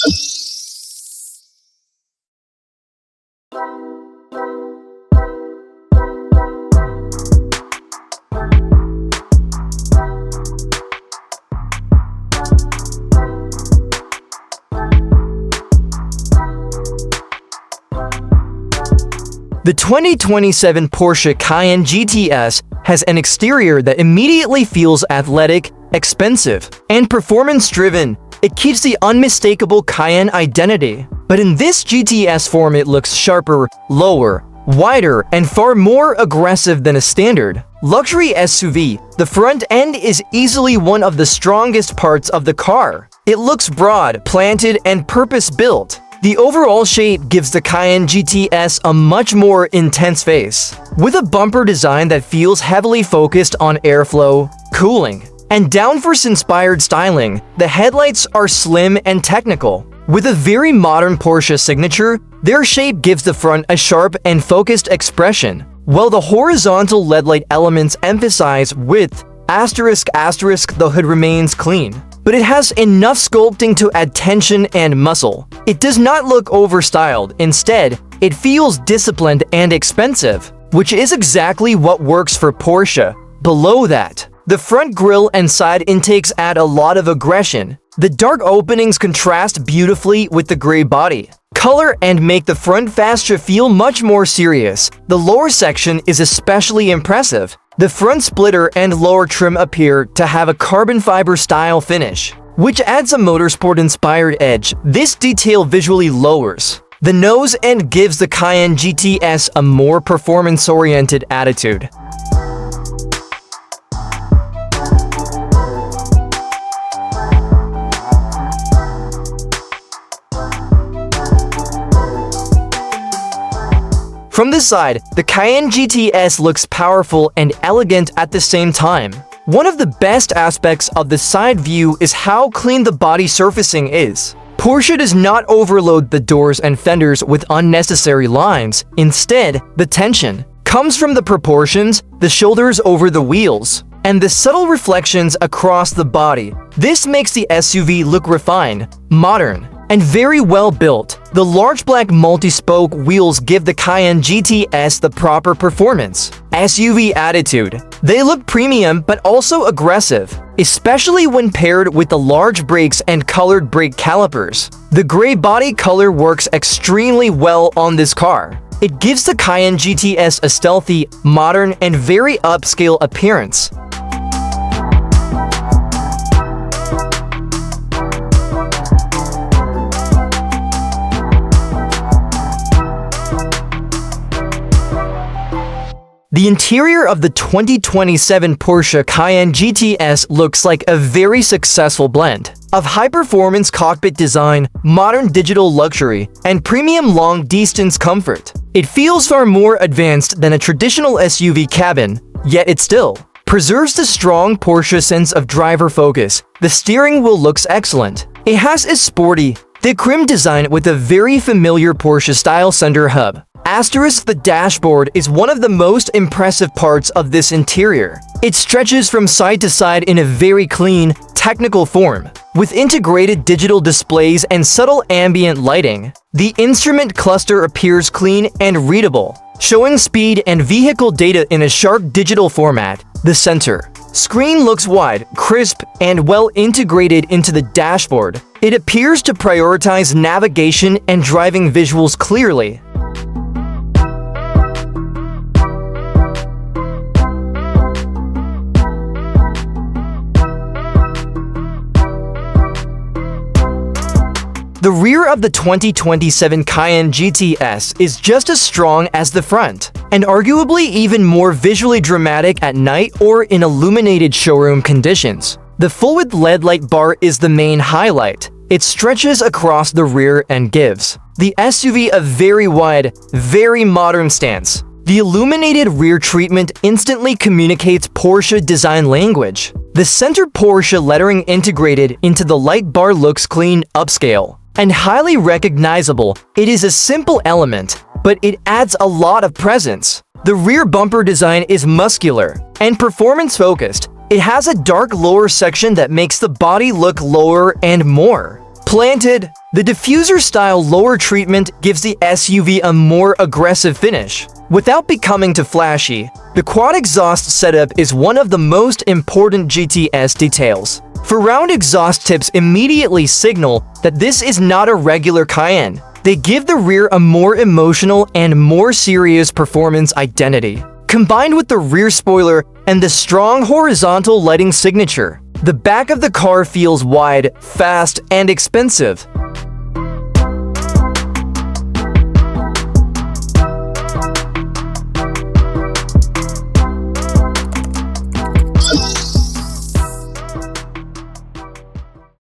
The 2027 Porsche Cayenne GTS has an exterior that immediately feels athletic, expensive, and performance-driven. It keeps the unmistakable Cayenne identity. But in this GTS form, it looks sharper, lower, wider, and far more aggressive than a standard luxury SUV. The front end is easily one of the strongest parts of the car. It looks broad, planted, and purpose-built. The overall shape gives the Cayenne GTS a much more intense face, with a bumper design that feels heavily focused on airflow, cooling, and downforce-inspired styling. The headlights are slim and technical. With a very modern Porsche signature, their shape gives the front a sharp and focused expression, while the horizontal LED light elements emphasize width. The hood remains clean, but it has enough sculpting to add tension and muscle. It does not look overstyled. Instead, it feels disciplined and expensive, which is exactly what works for Porsche. Below that, the front grille and side intakes add a lot of aggression. The dark openings contrast beautifully with the gray body color and make the front fascia feel much more serious. The lower section is especially impressive. The front splitter and lower trim appear to have a carbon fiber style finish, which adds a motorsport-inspired edge. This detail visually lowers the nose and gives the Cayenne GTS a more performance-oriented attitude. From the side, the Cayenne GTS looks powerful and elegant at the same time. One of the best aspects of the side view is how clean the body surfacing is. Porsche does not overload the doors and fenders with unnecessary lines. Instead, the tension comes from the proportions, the shoulders over the wheels, and the subtle reflections across the body. This makes the SUV look refined, modern, and very well built. The large black multi-spoke wheels give the Cayenne GTS the proper performance SUV attitude. They look premium but also aggressive, especially when paired with the large brakes and colored brake calipers. The gray body color works extremely well on this car. It gives the Cayenne GTS a stealthy, modern, and very upscale appearance. The interior of the 2027 Porsche Cayenne GTS looks like a very successful blend of high-performance cockpit design, modern digital luxury, and premium long-distance comfort. It feels far more advanced than a traditional SUV cabin, yet it still preserves the strong Porsche sense of driver focus. The steering wheel looks excellent. It has a sporty, thick-rim design with a very familiar Porsche-style center hub. The dashboard is one of the most impressive parts of this interior. It stretches from side to side in a very clean, technical form, with integrated digital displays and subtle ambient lighting. The instrument cluster appears clean and readable, showing speed and vehicle data in a sharp digital format. The center screen looks wide, crisp, and well integrated into the dashboard. It appears to prioritize navigation and driving visuals clearly. The rear of the 2027 Cayenne GTS is just as strong as the front, and arguably even more visually dramatic at night or in illuminated showroom conditions. The full-width LED light bar is the main highlight. It stretches across the rear and gives the SUV a very wide, very modern stance. The illuminated rear treatment instantly communicates Porsche design language. The center Porsche lettering integrated into the light bar looks clean, upscale, and highly recognizable. It is a simple element, but it adds a lot of presence. The rear bumper design is muscular and performance-focused. It has a dark lower section that makes the body look lower and more Planted. The diffuser-style lower treatment gives the SUV a more aggressive finish. Without becoming too flashy, the quad exhaust setup is one of the most important GTS details. For round exhaust tips immediately signal that this is not a regular Cayenne. They give the rear a more emotional and more serious performance identity. Combined with the rear spoiler and the strong horizontal lighting signature, the back of the car feels wide, fast, and expensive.